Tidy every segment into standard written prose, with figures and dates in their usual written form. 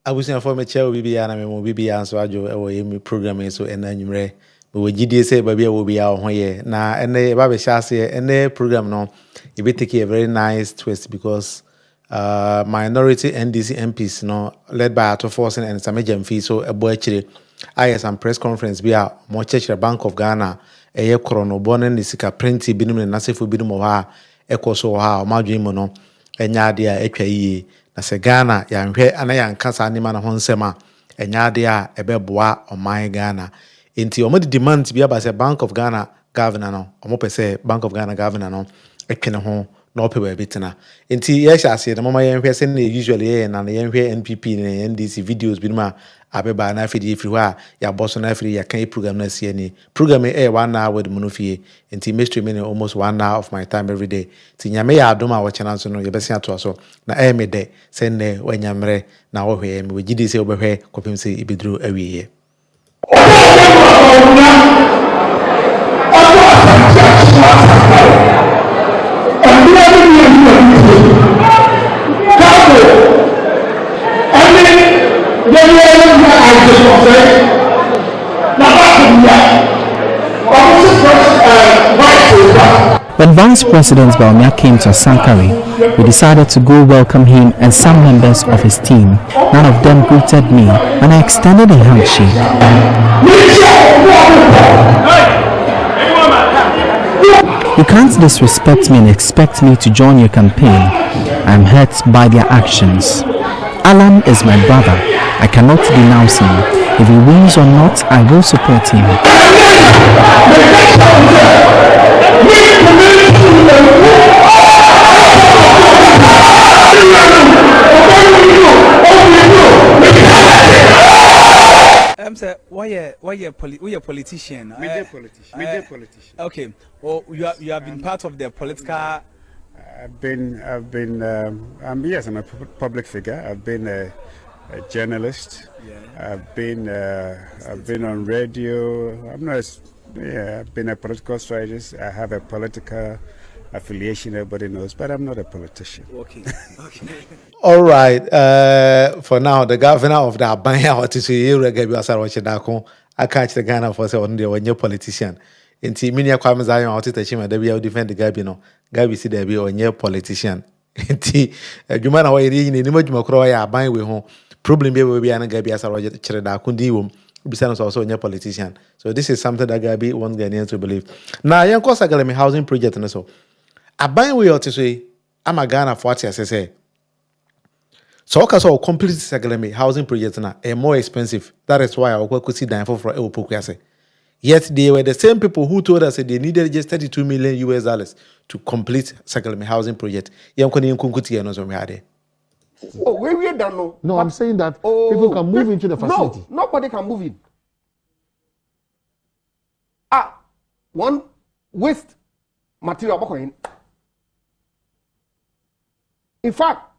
abusia for me chair bibia na me mo bibia nso ajo e wo yemi program so ena nwumre me wo gidie say babia wo bia ho ye na ene ba be hyase ene program no e be take a very nice twist because minority NDC MPs no led by Ato Forson and some Jamfi so ebo akire I some press conference bi a mo church Bank of Ghana eye krono bonen ni sika printi binum na nasefo binum ha ekoso ha o madwen mu no enya ade a atwa yie na se Ghana ya nhwe ana ya nkasa anima na ho nsem a enya ade a ebeboa oman Ghana enti omo di demand bi aba se Bank of Ghana governor no omo pese Bank of Ghana governor no etwene ho na opewa bitina enti yes ase na mama yenhwe se na usually na yenhwe NPP na NDC videos bi ma abeba na afidi ifri ho a ya boso na afidi ya kan program na sie ni program 1 hour with monofie enti mystery me almost 1 hour of my time every day ti nyame ya adom a wo chena so no ye besi ato so na me de se ne wanyamre na wo hwe me wogidi se obehwe kopim se ibedru awiye When Vice President Bawumia came to Sankari, we decided to go welcome him and some members of his team. None of them greeted me, and I extended a handshake. You can't disrespect me and expect me to join your campaign. I'm hurt by their actions. Alan is my brother. I cannot denounce him. If he wins or not, I will support him. Why you politician? Media politician. Okay. Well, you have been part of the political. Yes, I'm a public figure. I've been a journalist. Yeah. I've been on radio. I've been a political strategist. I have a political affiliation, everybody knows, but I'm not a politician. Okay. All right. For now, the governor of the Abanya, what is here, I catch the Ghana for say on the politician. In Timinia Kwame Zion, I'll teach him that will defend the Gabino. Gabi see there be on your politician. In T. You man away in the image Macroya, buying with home. Problem be will be an Gabi as a Roger Chereda Kundium, besides also on your politician. So this is something that Gabi wants Ghanaians to believe. Now, young course I got a housing project and so. I buy we ought to say, I'm a Ghana 40 as I say. So okay, so complete Sagalemi housing project now are more expensive. That is why I could see down for Ewopokuase. Yet they were the same people who told us that they needed just $32 million to complete Sagalemi housing project. Oh, we don't know. No, I'm saying that people can move into the facility. No, nobody can move in. One waste material. In fact,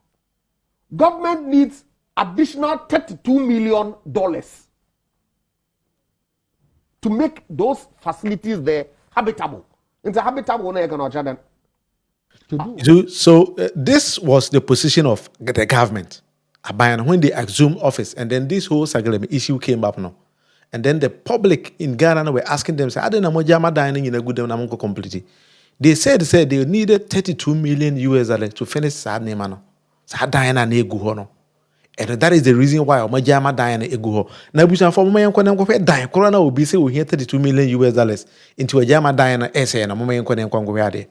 government needs additional $32 million to make those facilities there habitable. It's a habitable So this was the position of the government when they assumed office, and then this whole Sagalemi issue came up now. And then the public in Ghana were asking them, say, I don't know dining in a good completely. They said they needed $32 million to finish Sadnemano. Sadayana Neguhono. And that is the reason why Omajama Diana Eguho. Nabusan for Mayan Kwanam die. Corona will be say we hear $32 million into a Jama Diana essay and a Momayan Kwanam.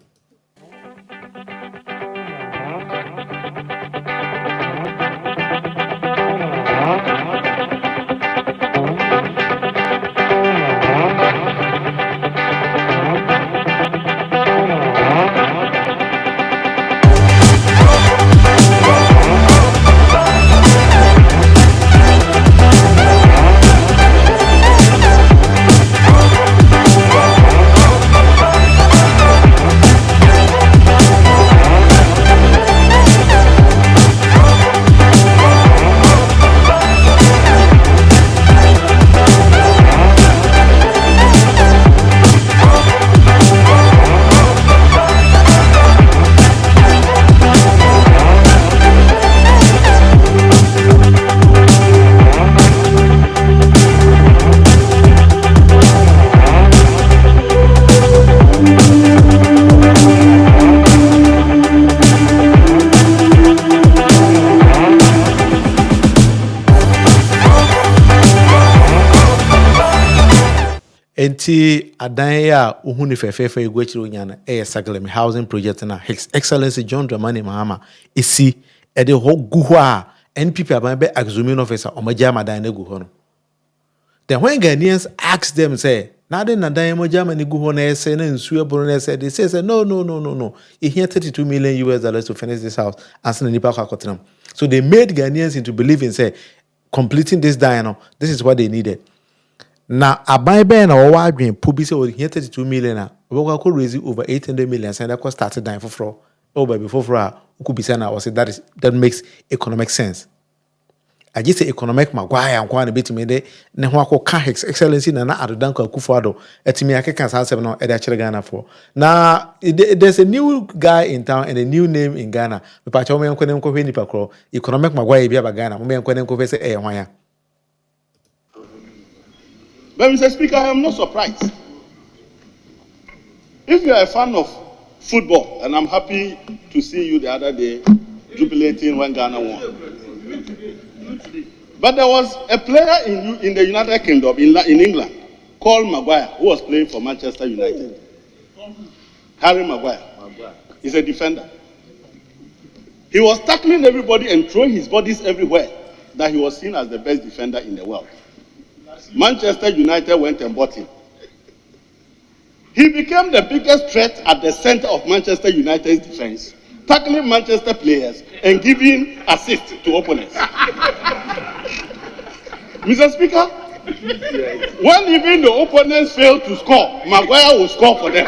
enti adan ya uhuni fefefe egu achiri onyana saglem housing project na His Excellency John Dramani Mahama esi de ho gu ho a NPP aban be examining officer omaja madan na gu ho no. Then when Ghanaians ask them say na de na dan mo Germany gu ho na ese na nsu eboro na ese they say no. He here $32 million to finish this house as na nipa kwakotenam. So they made Ghanaians into believing say completing this dino, this is what they needed. Now, a buy ben or wadrin, Pubi say, here 32 million, we could raise over 800 million, and that cost started dying for fraud. Oh, but before fraud, could be sent out, say that makes economic sense. I just say economic Maguire and quite a bit to me, they Nehwako His Excellency, and not at Danko Kufado, at me, I can't answer no at Ghana for. Now, there's a new guy in town and a new name in Ghana. The Pachomian Quenem Coveney Pacro, economic Maguire, Biaba Ghana, Mumian Quenem Covese, why. But Mr. Speaker, I am not surprised. If you are a fan of football, and I'm happy to see you the other day jubilating when Ghana won. But there was a player in the United Kingdom, in England, called Maguire, who was playing for Manchester United. Harry Maguire. He's a defender. He was tackling everybody and throwing his bodies everywhere, that he was seen as the best defender in the world. Manchester United went and bought him. He became the biggest threat at the center of Manchester United's defense, tackling Manchester players and giving assists to opponents. Mr. Speaker, when even the opponents failed to score, Maguire will score for them.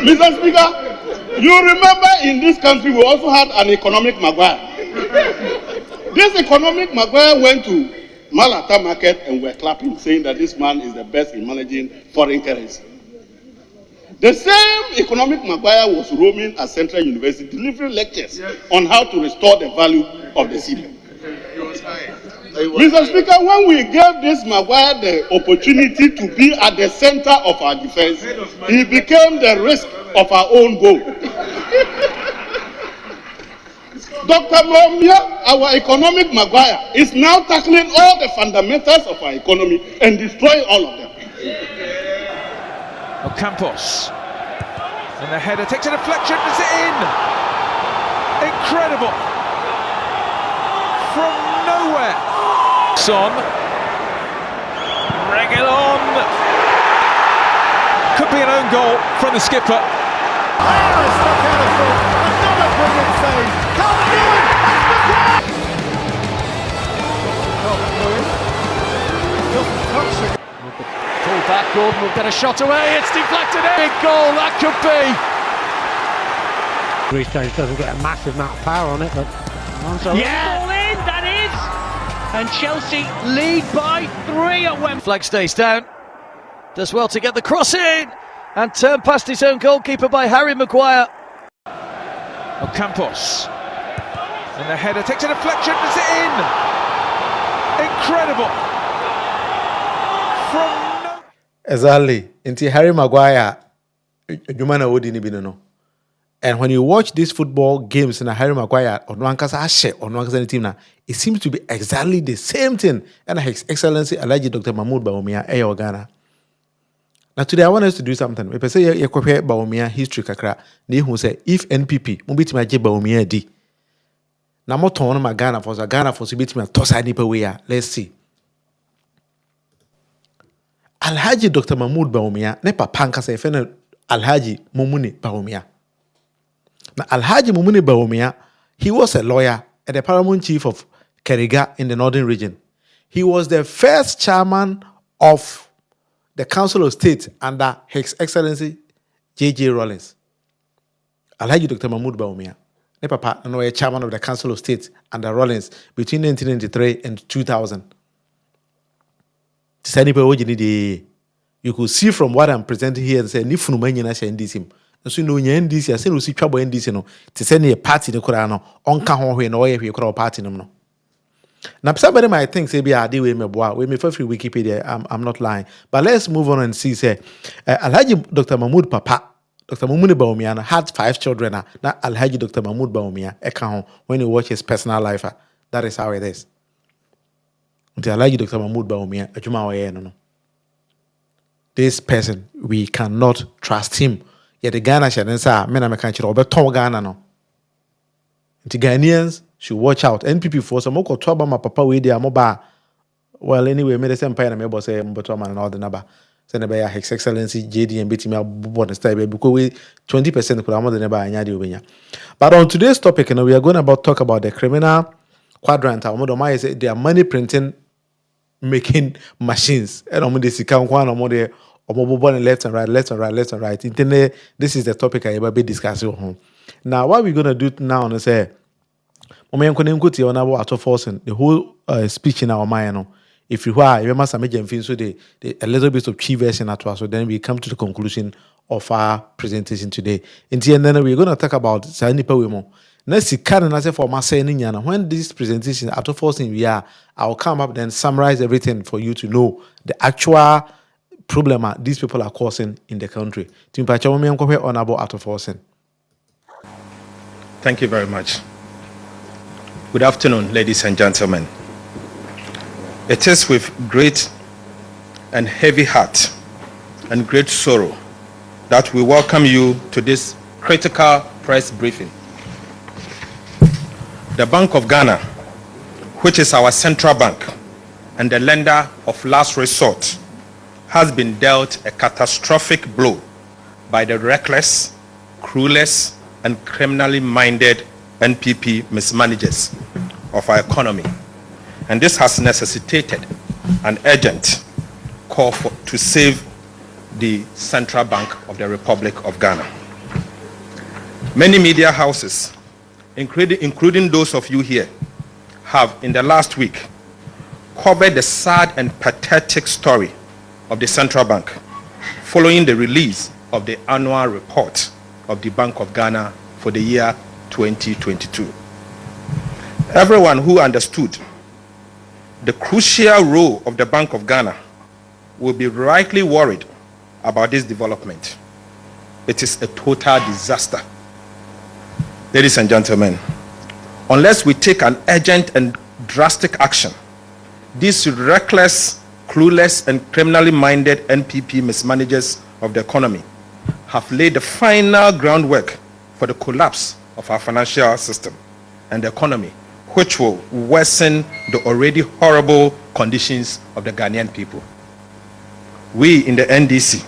Mr. Speaker, you remember in this country we also had an economic Maguire. This economic Maguire went to Malata market and were clapping, saying that this man is the best in managing foreign currency. The same economic Maguire was roaming at Central University, delivering lectures on how to restore the value of the city. Mr. Speaker, when we gave this Maguire the opportunity to be at the center of our defense, he became the risk of our own goal. Dr. Momia, our economic Maguire, is now tackling all the fundamentals of our economy and destroying all of them. Campos. And the header takes a deflection, is it in? Incredible. From nowhere. Son. Reguilon. Could be an own goal from the skipper. Another brilliant save. Pull back, Gordon will get a shot away, it's deflected, big goal, that could be. Greystone doesn't get a massive amount of power on it, but... Yeah! Ball in, that is! And Chelsea lead by 3 at Wembley. Flag stays down, does well to get the cross in, and turn past his own goalkeeper by Harry Maguire. Campos. And the header takes a deflection, is it in? Incredible. From Exactly. Until Harry Maguire, and when you watch these football games in Harry Maguire or Nwankasa team, it seems to be exactly the same thing. And His Excellency Alhaji Dr. Mahmoud Bawumia Ghana. Now today I want us to do something. If I say you compare Bawumia history kakra, they who say if NPP mubiti maje Bawumia di. Na mo ton ma Ghana for so bit me toss nipa we ya. Let's see. Alhaji Dr. Mahmoud Bawumia ne papa nkasa efena Alhaji Mumuni Bawumia. Now Alhaji Mumuni Bawumia, he was a lawyer at the Paramount Chief of Keriga in the Northern Region. He was the first chairman of the Council of State under His Excellency J.J. Rawlings. Alhaji Dr. Mahmoud Bawumia. Ne papa no a chairman of the Council of State under Rawlings between 1993 and 2000. You could see from what I'm presenting here and say, "Ni funu manya na NDC." And so no NDC. I say no see trouble NDC no. To send a party no kura no. Onka ho hwe no oye hwe kura party no no. Now somebody might think say be ade we me boa we me for free Wikipedia. I'm not lying. But let's move on and see say Alhaji Dr. Mahmoud Papa. Dr. Mumuni Bawumia had 5 children. Now Alhaji Dr. Mahmoud Bawumia eka ho when you watch his personal life. That is how it is. Until I like Dr. Mahmoud Bawumia, adwuma ɔyɛ no. This person, we cannot trust him. Yet the Ghana shall say, men are country or beton Ghana no. The Ghanaians should watch out. NPP for some more trouble, my papa with their mobile. Well, anyway, made the same pay and I say, but man and all the number. Send by His Excellency JD and beat me up bonus time because we 20% could amount the number and yadi. But on today's topic, we are going to talk about the criminal quadrant. Our say they are money printing making machines. And on this account, one or more there. Left and right. Internet, this is the topic I will be discussing. Now, what we're gonna do now is say, Ato Forson, the whole speech in our mind. If you are, you must make so a little bit of key version at us. So then we come to the conclusion of our presentation today. And then we're gonna talk about Sanipa Wemo. Next, can I say for my saying, when this presentation Ato Forson we are, I'll come up and summarize everything for you to know the actual problem these people are causing in the country. Honorable Ato Forson. Thank you very much. Good afternoon, ladies and gentlemen. It is with great and heavy heart and great sorrow that we welcome you to this critical press briefing. The Bank of Ghana, which is our central bank and the lender of last resort, has been dealt a catastrophic blow by the reckless, clueless, and criminally minded NPP mismanagers of our economy. And this has necessitated an urgent call to save the Central Bank of the Republic of Ghana. Many media houses, including those of you here, have in the last week covered the sad and pathetic story of the Central Bank following the release of the annual report of the Bank of Ghana for the year 2022. Everyone who understood the crucial role of the Bank of Ghana will be rightly worried about this development. It is a total disaster. Ladies and gentlemen, unless we take an urgent and drastic action, these reckless, clueless, and criminally minded NPP mismanagers of the economy have laid the final groundwork for the collapse of our financial system and the economy, which will worsen the already horrible conditions of the Ghanaian people. We in the NDC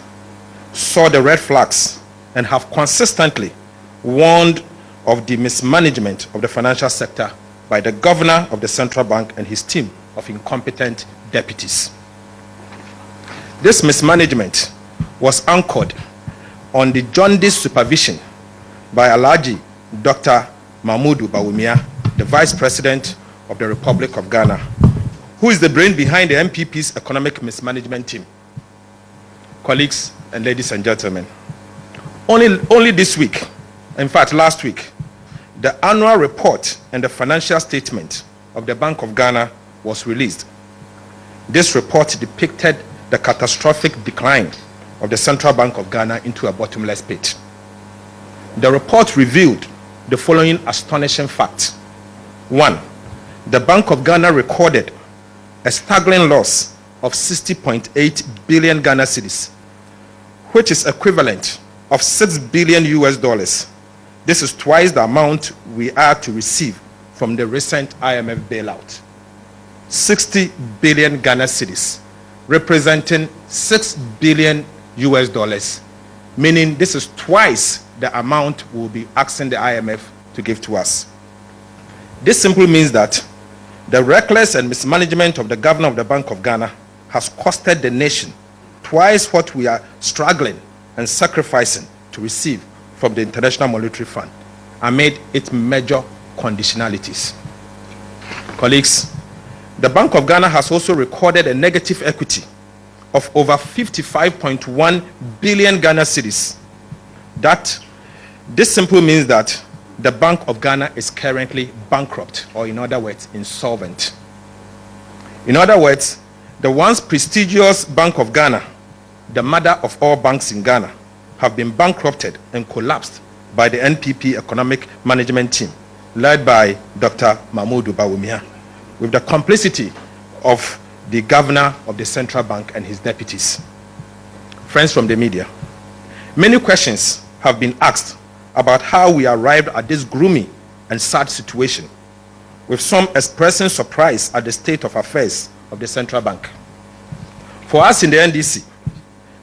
saw the red flags and have consistently warned of the mismanagement of the financial sector by the governor of the central bank and his team of incompetent deputies. This mismanagement was anchored on the jaundiced supervision by Alhaji Dr. Mahmoud Bawumia, the Vice President of the Republic of Ghana, who is the brain behind the MPP's economic mismanagement team. Colleagues and ladies and gentlemen, only this week, in fact last week, the annual report and the financial statement of the Bank of Ghana was released. This report depicted the catastrophic decline of the Central Bank of Ghana into a bottomless pit. The report revealed the following astonishing facts. 1. The Bank of Ghana recorded a staggering loss of 60.8 billion Ghana cedis, which is equivalent of $6 billion US. This is twice the amount we are to receive from the recent IMF bailout. 60 billion Ghana cedis, representing $6 billion US, meaning this is twice the amount we'll be asking the IMF to give to us. This simply means that the reckless and mismanagement of the governor of the Bank of Ghana has costed the nation twice what we are struggling and sacrificing to receive from the International Monetary Fund amid its major conditionalities. Colleagues, the Bank of Ghana has also recorded a negative equity of over 55.1 billion Ghana cedis. This simply means that the Bank of Ghana is currently bankrupt, or in other words, insolvent. In other words, the once prestigious Bank of Ghana, the mother of all banks in Ghana, have been bankrupted and collapsed by the NPP economic management team led by Dr. Mahmoud Bawumia, with the complicity of the governor of the central bank and his deputies. Friends from the media, many questions have been asked about how we arrived at this gloomy and sad situation, with some expressing surprise at the state of affairs of the central bank. For us in the NDC,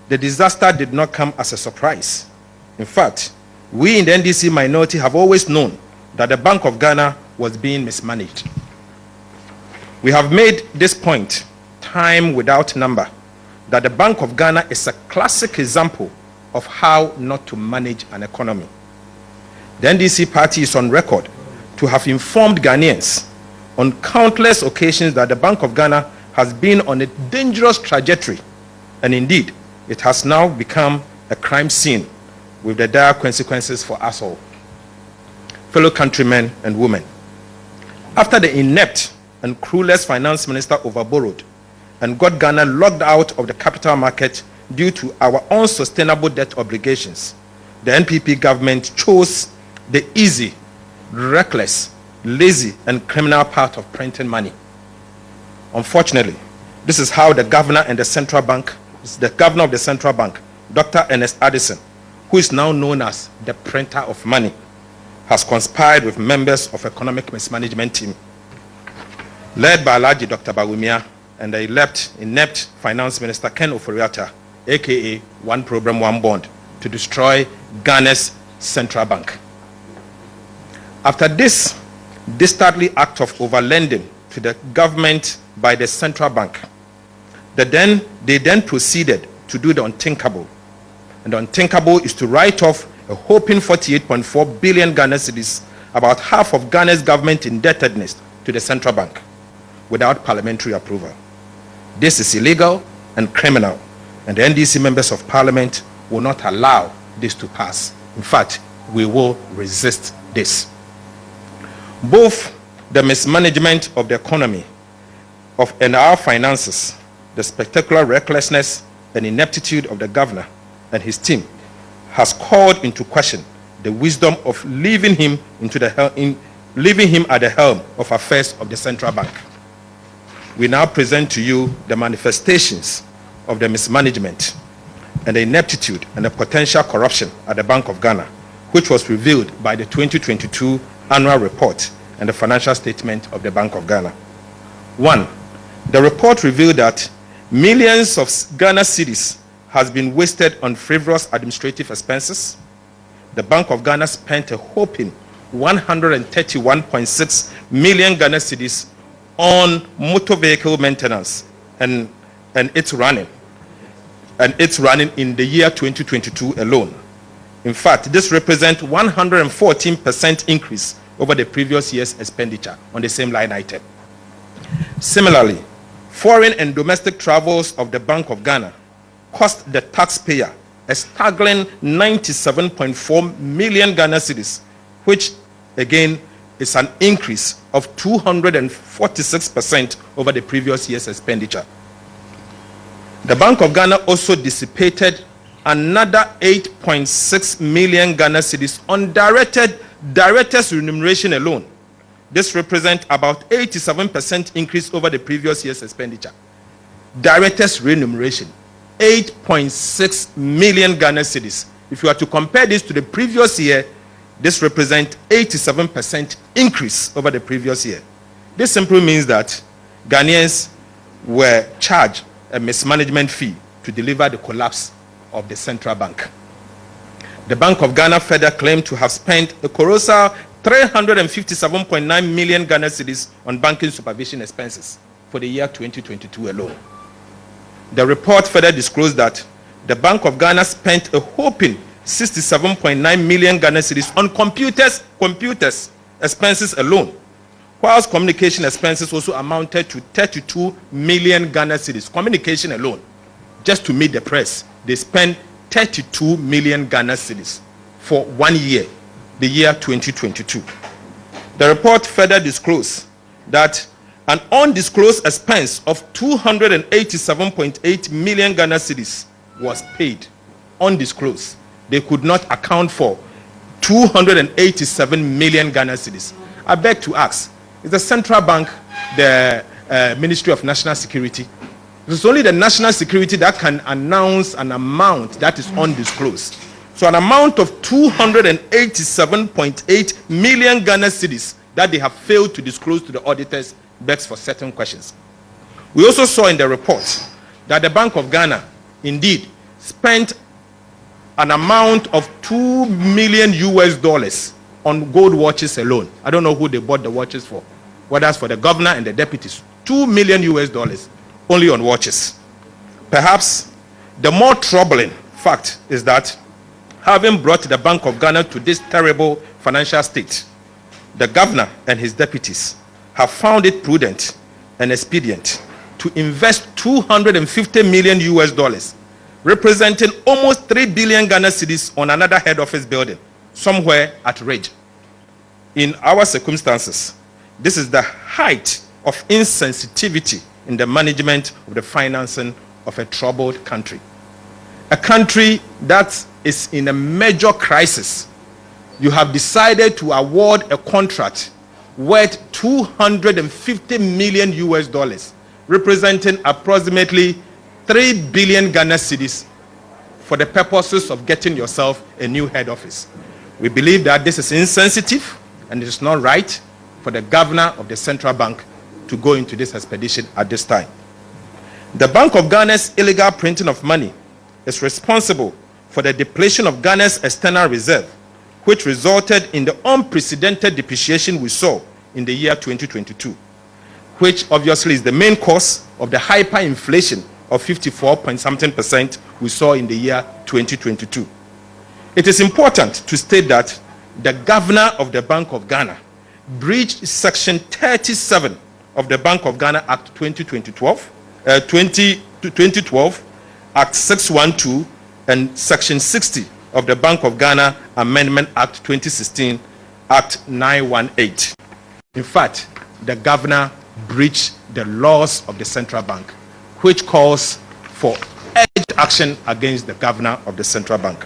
the disaster did not come as a surprise. In fact, we in the NDC minority have always known that the Bank of Ghana was being mismanaged. We have made this point time without number, that the Bank of Ghana is a classic example of how not to manage an economy. The NDC party is on record to have informed Ghanaians on countless occasions that the Bank of Ghana has been on a dangerous trajectory, and indeed, it has now become a crime scene with the dire consequences for us all. Fellow countrymen and women, after the inept and clueless finance minister overborrowed and got Ghana locked out of the capital market due to our unsustainable debt obligations, the NPP government chose the easy, reckless, lazy, and criminal path of printing money. Unfortunately, this is how the governor of the central bank, Dr. Ernest Addison, who is now known as the printer of money, has conspired with members of economic mismanagement team, led by Alhaji Dr. Bawumia and the inept finance minister Ken Ofori-Atta, aka One Program, One Bond, to destroy Ghana's central bank. After this dastardly act of overlending to the government by the central bank, they then proceeded to do the unthinkable. And the unthinkable is to write off a whopping 48.4 billion Ghana cedis, about half of Ghana's government indebtedness, to the central bank without parliamentary approval. This is illegal and criminal, and the NDC members of parliament will not allow this to pass. In fact, we will resist this. Both the mismanagement of the economy and our finances, the spectacular recklessness and ineptitude of the governor and his team has called into question the wisdom of leaving him at the helm of affairs of the central bank. We now present to you the manifestations of the mismanagement and the ineptitude and the potential corruption at the Bank of Ghana, which was revealed by the 2022 annual report and the financial statement of the Bank of Ghana. 1. The report revealed that millions of Ghana cedis has been wasted on frivolous administrative expenses. The Bank of Ghana spent a whopping 131.6 million Ghana cedis on motor vehicle maintenance and its running in the year 2022 alone. In fact, this represents 114% increase over the previous year's expenditure on the same line item. Similarly, foreign and domestic travels of the Bank of Ghana cost the taxpayer a staggering 97.4 million Ghana cedis, which again is an increase of 246% over the previous year's expenditure. The Bank of Ghana also dissipated another 8.6 million Ghana cedis on directors' remuneration alone. This represents about 87% increase over the previous year's expenditure. Directors' remuneration, 8.6 million Ghana cedis. If you are to compare this to the previous year, this represents 87% increase over the previous year. This simply means that Ghanaians were charged a mismanagement fee to deliver the collapse of the central bank. The Bank of Ghana further claimed to have spent a colossal 357.9 million Ghana cedis on banking supervision expenses for the year 2022 alone. The report further disclosed that the Bank of Ghana spent a whopping 67.9 million Ghana cedis on computers expenses alone, whilst communication expenses also amounted to 32 million Ghana cedis. Communication alone, just to meet the press, they spent 32 million Ghana cedis for 1 year, the year 2022. The report further disclosed that an undisclosed expense of 287.8 million Ghana cedis was paid, undisclosed. They could not account for 287 million Ghana cedis. I beg to ask, is the central bank the Ministry of National Security. It's only the National Security that can announce an amount that is undisclosed. So an amount of 287.8 million Ghana cedis that they have failed to disclose to the auditors begs for certain questions. We also saw in the report that the Bank of Ghana indeed spent an amount of $2 million on gold watches alone. I don't know who they bought the watches for, whether it's for the governor and the deputies. $2 million only on watches. Perhaps the more troubling fact is that having brought the Bank of Ghana to this terrible financial state, the governor and his deputies have found it prudent and expedient to invest $250 million, representing almost 3 billion Ghana cedis on another head office building, somewhere at Ridge. In our circumstances, this is the height of insensitivity in the management of the financing of a troubled country. A country that is in a major crisis. You have decided to award a contract worth $250 million, representing approximately 3 billion Ghana cedis for the purposes of getting yourself a new head office. We believe that this is insensitive and it is not right for the governor of the central bank to go into this expedition at this time. The Bank of Ghana's illegal printing of money is responsible for the depletion of Ghana's external reserve, which resulted in the unprecedented depreciation we saw in the year 2022, which obviously is the main cause of the hyperinflation of 54% we saw in the year 2022. It is important to state that the governor of the Bank of Ghana breached Section 37 of the Bank of Ghana Act 2012, Act 612, and Section 60 of the Bank of Ghana Amendment Act 2016, Act 918. In fact, the governor breached the laws of the central bank, which calls for urgent action against the governor of the central bank.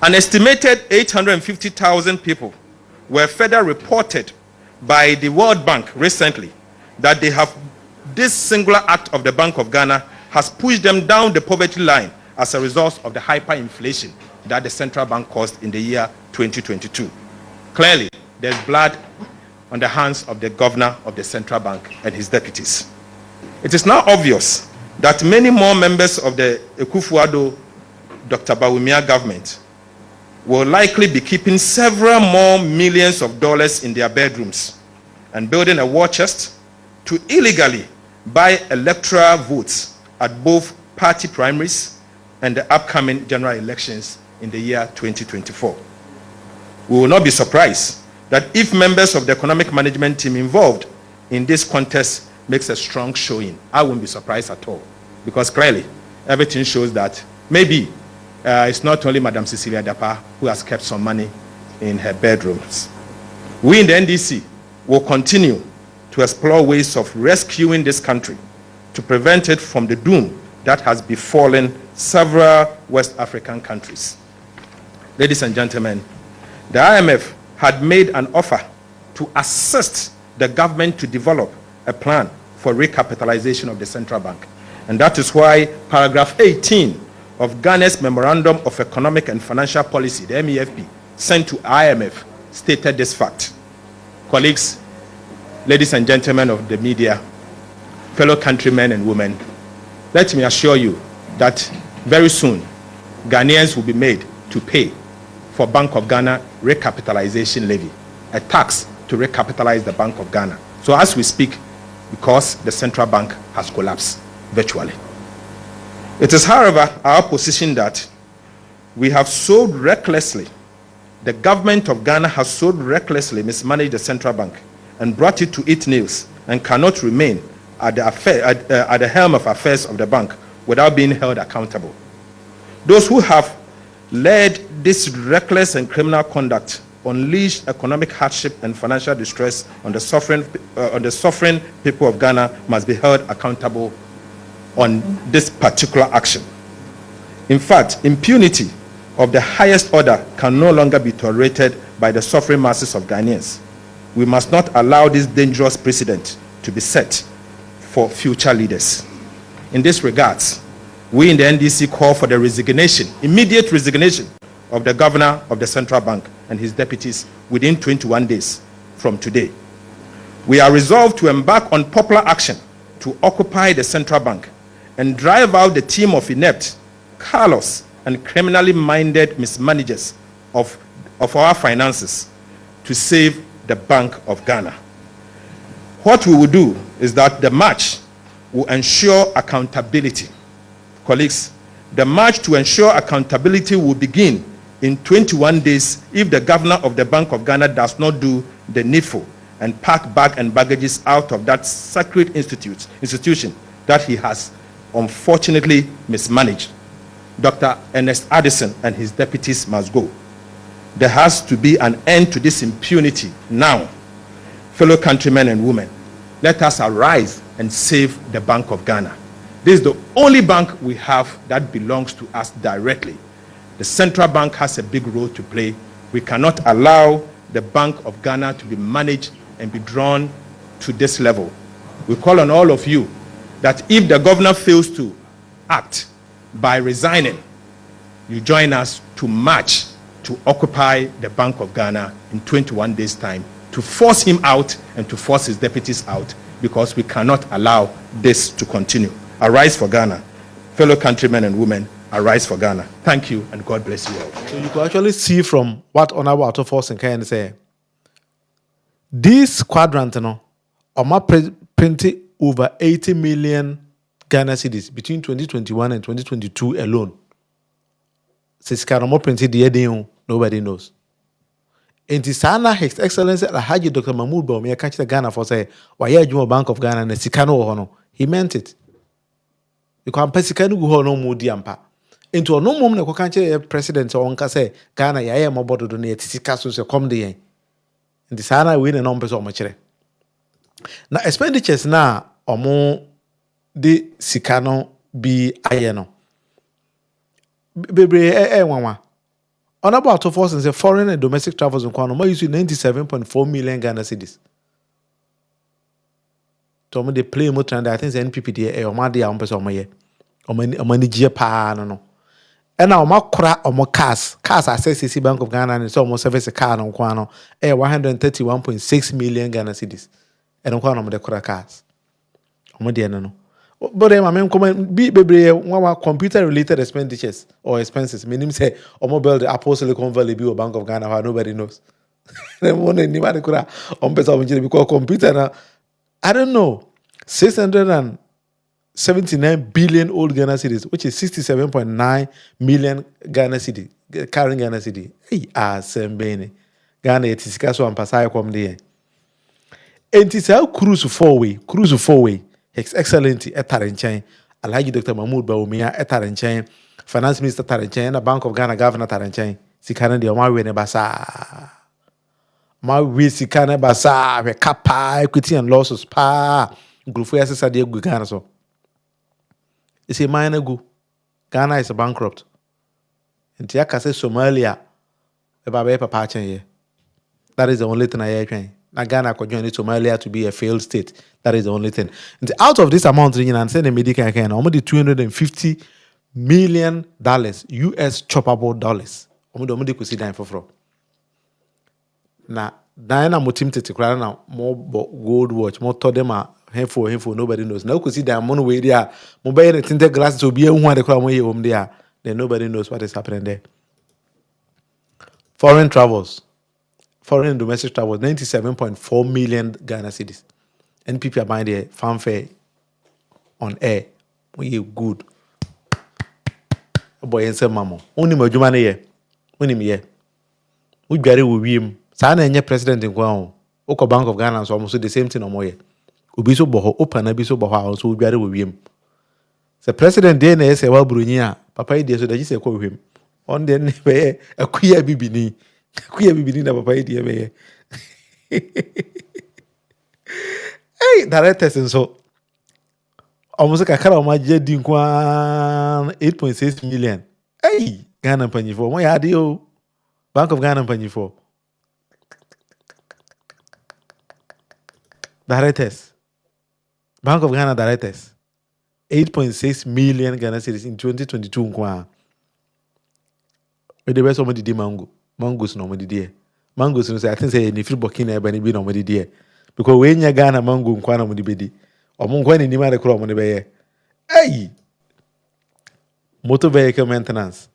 An estimated 850,000 people were further reported by the World Bank recently that they have this singular act of the Bank of Ghana has pushed them down the poverty line as a result of the hyperinflation that the central bank caused in the year 2022. Clearly, there's blood on the hands of the governor of the central bank and his deputies. It is now obvious that many more members of the Akufo-Addo, Dr. Bawumia government will likely be keeping several more millions of dollars in their bedrooms and building a war chest to illegally buy electoral votes at both party primaries and the upcoming general elections in the year 2024. We will not be surprised that if members of the economic management team involved in this contest makes a strong showing, I won't be surprised at all, because clearly everything shows that maybe it's not only Madam Cecilia Dapa who has kept some money in her bedrooms. We in the NDC will continue to explore ways of rescuing this country to prevent it from the doom that has befallen several West African countries. Ladies and gentlemen, the IMF had made an offer to assist the government to develop a plan for recapitalization of the central bank. And that is why paragraph 18 of Ghana's Memorandum of Economic and Financial Policy, the MEFP, sent to IMF, stated this fact. Colleagues, ladies and gentlemen of the media, fellow countrymen and women, let me assure you that very soon, Ghanaians will be made to pay for Bank of Ghana recapitalization levy, a tax to recapitalize the Bank of Ghana. So as we speak, because the central bank has collapsed virtually. It is, however, our position that we have so recklessly, the government of Ghana has so recklessly mismanaged the central bank and brought it to its knees and cannot remain at the helm of affairs of the bank without being held accountable. Those who have led this reckless and criminal conduct unleashed economic hardship and financial distress on the suffering people of Ghana must be held accountable on this particular action. In fact, impunity of the highest order can no longer be tolerated by the suffering masses of Ghanaians. We must not allow this dangerous precedent to be set for future leaders. In this regard, we in the NDC call for the resignation, immediate resignation of the governor of the central bank and his deputies within 21 days from today. We are resolved to embark on popular action to occupy the central bank and drive out the team of inept, callous, and criminally minded mismanagers of our finances to save the Bank of Ghana. What we will do is that the march will ensure accountability. Colleagues, the march to ensure accountability will begin in 21 days if the governor of the Bank of Ghana does not do the needful and pack bag and baggages out of that sacred institution that he has unfortunately mismanaged. Dr. Ernest Addison and his deputies must go. There has to be an end to this impunity now. Fellow countrymen and women, let us arise and save the Bank of Ghana. This is the only bank we have that belongs to us directly. The central bank has a big role to play. We cannot allow the Bank of Ghana to be managed and be drawn to this level. We call on all of you that if the governor fails to act by resigning, you join us to march to occupy the Bank of Ghana in 21 days' time, to force him out and to force his deputies out, because we cannot allow this to continue. Arise for Ghana. Fellow countrymen and women, arise for Ghana. Thank you, and God bless you all. So you could actually see from what Honorable Ato Forson can say, this quadrant, printed over 80 million Ghana cedis between 2021 and 2022 alone. Since Karamo printed the edin, nobody knows. And this His Excellency Alhaji Dr. Mahmoud Bawumia catch the Ghana for say, why you Bank of Ghana and Sikano Hono? He meant it. You can pay Sikano go no more diampa. Into a no moment, a country president or Onka say, Ghana, I am about to donate Sikasu come the end. And this Hana win a number so much. Now, expenditures now, or more the Sikano be ayeno. Bebre mama. Honorable Ato Forson say foreign and domestic travels in Kwano more using 97.4 million Ghana cedis. To me they play more trend. I think the NPP dey or ma dey am person omoye. Omani gie pa no. And now ma kura omo cars access Bank of Ghana and so almost service car no Kwano 131.6 million Ghana cedis. And Kwano mo dey kura cars. Omo dey no. But I mean, be one computer related expenditures or expenses. Meaning say, or build the Apple Silicon Valley or Bank of Ghana, nobody knows. Because computer now, I don't know, 679 billion old Ghana cedis, which is 67.9 million Ghana cedi, current Ghana cedi. Hey, sembene. Ghana it is caso and pasai come there. And it's how cruise four way. His Excellency Etarenchen, Alhaji Dr. Mahmoud Bawumia Etarenchen, Finance Minister Tarenchen, and the Bank of Ghana Governor Tarenchen. Sikana de Oma Wene Basa. Ma we Sikana Basa, we Kappa, equity and losses, pa. Grufu Yasa de Ghana so. It's a minor go. Ghana is a bankrupt. And Tiaka says Somalia, a baby papa chen. That is the only thing I hear. Now Ghana could join Somalia to be a failed state. That is the only thing. And out of this amount, and send the medical can only $250 million US choppable dollars. Only could see that for. Now, Diana motim to cry now more gold watch, more told them handful, nobody knows. Now could see that money way there. Mobile tinted glass to be a one the crowd way home there. Then nobody knows what is happening there. Foreign travels. Foreign and domestic travel, 97.4 million Ghana cedis. NPP are buying the fanfare on air. We you good. Boy, and say, Mamo. Only my Jumane ye. Only me ye. We bury with him. Sana any president in Guam. Oko Bank of Ghana is almost the same thing or more. Ubiso boho, open abiso boho, also we bury with him. The president then say, well, Brunia, Papa, dear, so that you say, call him. On the name, a queer bibini. Kuya bibini na papa idea me. Hey, directors and so. Almost a car of my jet din 8.6 million. Hey, Ghana Panny for my idea. Bank of Ghana Panny for. Directors. Bank of Ghana directors 8.6 million Ghana cedis in 2022 nkwa. The rest of the mangoes no money mangoes no say I think say ni free Burkina be ni bi no money there because we nya Ghana mango nkwa na money be di omo nkwa ni ma de kro money be ye hey motor vehicle maintenance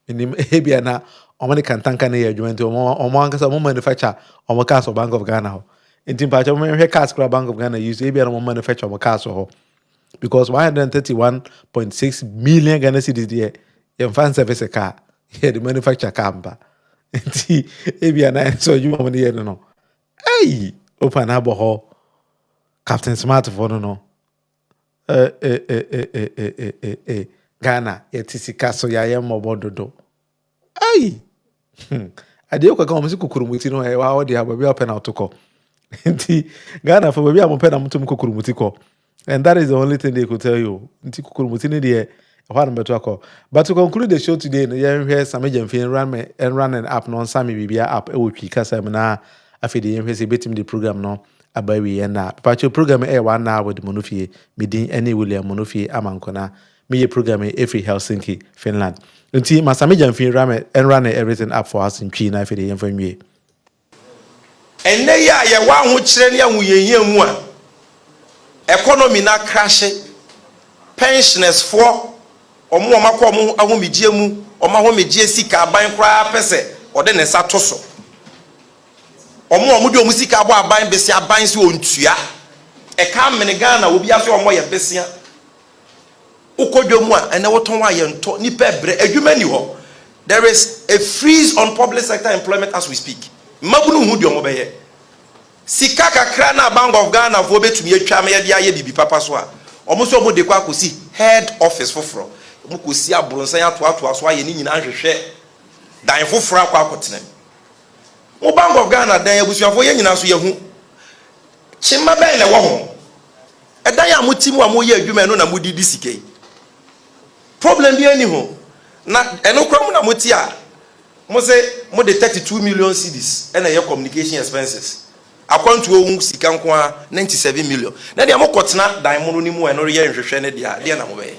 ni ebia na omo kan tanka na ye adwuma nti omo ankasa omo manufacture omo cars of Bank of Ghana ho nti pa cha omo hwe cars kra Bank of Ghana use ebia na omo manufacture omo cars ho because 131.6 million Ghana cedis there you fan service a car here the manufacture car nti ebia na so adwuma mo ne no hey open abo ho Captain Smart for no Ghana yetisika so ya yem obododo ai ade okwa ka omusi kukurumuti no e wa odi ababi open out ko nti Ghana for baby am pen am tum kukurumuti ko and that is the only thing they could tell you nti kukurumuti ne de hwa no beto akọ but to conclude the show today no yen hwe samagem fin run an app no sami bibia app e wo twi kasa na afede yen hwe se betim the program no abawi yen na pacho program e 1 hour with Monofie midin any William Monofie amankona me program every Helsinki Finland nti masamagem fin run everything up for us in Twi na afede yen fanwie enne ya ye wa ho kire ne ahuyehia mu a economy na crash pensioners for omo makọ omo ahomegye mu omo ahomegye sika aban kra pese ode ne sa to so omo de omo sika abo aban besi aban si ontua e ka mene Ghana obi aso omo ye besia ukodwomu a ene woton wa ye nto ni pebre adwuma ni ho. There is a freeze on public sector employment as we speak. Mabunu hu de omo be ye sika kakra na Bank of Ghana fo betumi atwa me ye de aye bibi papa so a omo so omo de kwa kosi head office foforo omo kosi abronsan atoato so aye ni nyina hwehwe dan foforo akwa akotene mo Bank of Ghana dan abusuafo ye nyina so ye hu chimma ben na wo ho edan ya mutimu a mo ye adwuma no na mo didi sike problem bi ani ho na eno kra mo na moti a mo say mo de 32 million cedis and your communication expenses account to sika nko a 97 million na dia mo kotena dan mo ni mu eno ye nhwehwe ne dia na mo be.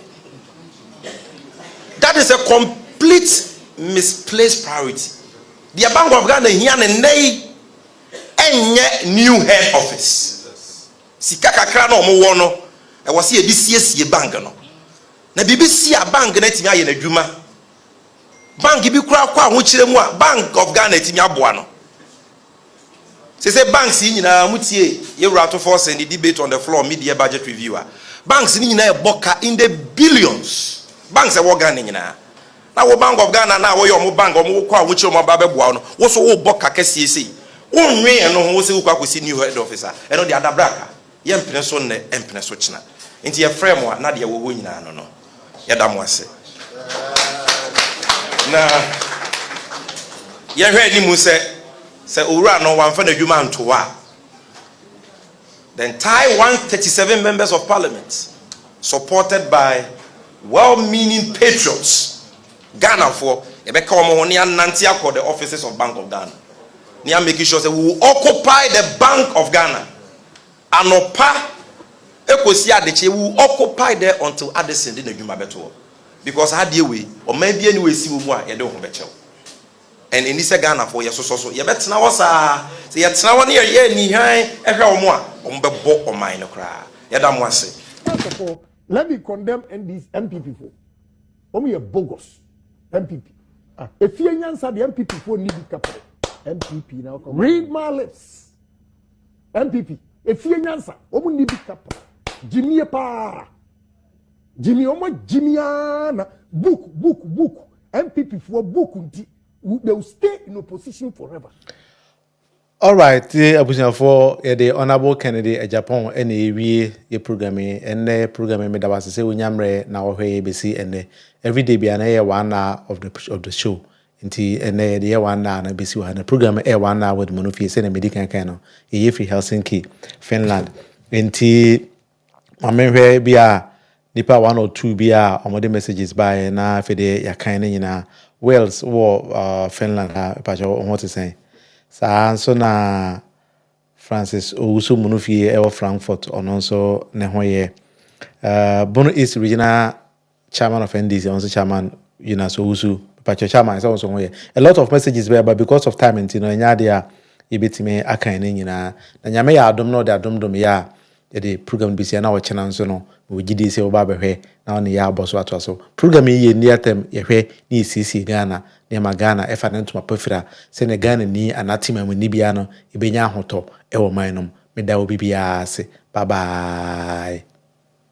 That is a complete misplaced priority. The Bank of Ghana here and nay enye new head office sika kakra na omo wo no e wo se e bisiesie bank no na BBC a bank na timi aye na dwuma bank bi kura kwa ho kire mu a Bank of Ghana timi aboa no say banks nyina mutie ye Ato Forson the debate on the floor mid-year budget review a banks nyina e boka in the billions banks e wo Ghana nyina na wo Bank of Ghana na wo ye omo bank omo kwa ho kire mu ba beboa no wo so wo boka kese sei wo nwe eno ho wo se kwa kosi new head officer eno de adabraka ye mpene so ne empene so kina nti ye frame a na de wo nyina no no ye da mo ase na ye hwe ni mu se owura no wan fa na dwuma ntowa the entire 137 members of parliament supported by well-meaning patriots Ghana for ebeka omo ho ne ananti akọ the offices of Bank of Ghana ne am making sure say we will occupy the Bank of Ghana anopa ekosi adeche we will occupy there until Addison dey na dwuma beto because hade we o man bi ani we si wo mu a ye de ho bechew and in this Ghana for yes so ye betena wo sa se ye tena wo ne ye ni han ehwe wo mu a wo bebo o man no kra ye da mo ase. First of all, let me condemn these MPP for you bogus MPP. If you answer the MPP for need capital MPP now read my lips MPP if you answer need capital Jimmy pa Jimmy Jimmy book MPP for book they will stay in opposition forever. All right, for the Honorable Kennedy Japan and we programming and the programming me that was say unyamre na ohwe besi and every day be an 1 hour of the show nti and the 1 hour na besi wa na program 1 hour with Monofie say na medical kind no e free Helsinki Finland nti mamenhwe bia nipa 1 or 2 bia omode messages by na fede yakan na nyina Wales or Finland ha pa jo what to say. So na Francis Owusu Munufie ewo Frankfurt ono nso ne ho ye Bono East Regional Chairman of NDC also chairman Eunice Owusu Pacho chairman so ho ye a lot of messages there but because of time you know nya dia yebetime akan ne nyina na nyame ya adom no de adomdom ya the program bisia na wo chena nso no we gidi se oba behwe na on ya aboso ato so program yi near term yehwe ni sisi Ghana ne ma Ghana efa ne ntoma pafira se ne Ghana ni anatima mu ni bia no ebenya ahoto e wo man no me da wo bibia ase bye bye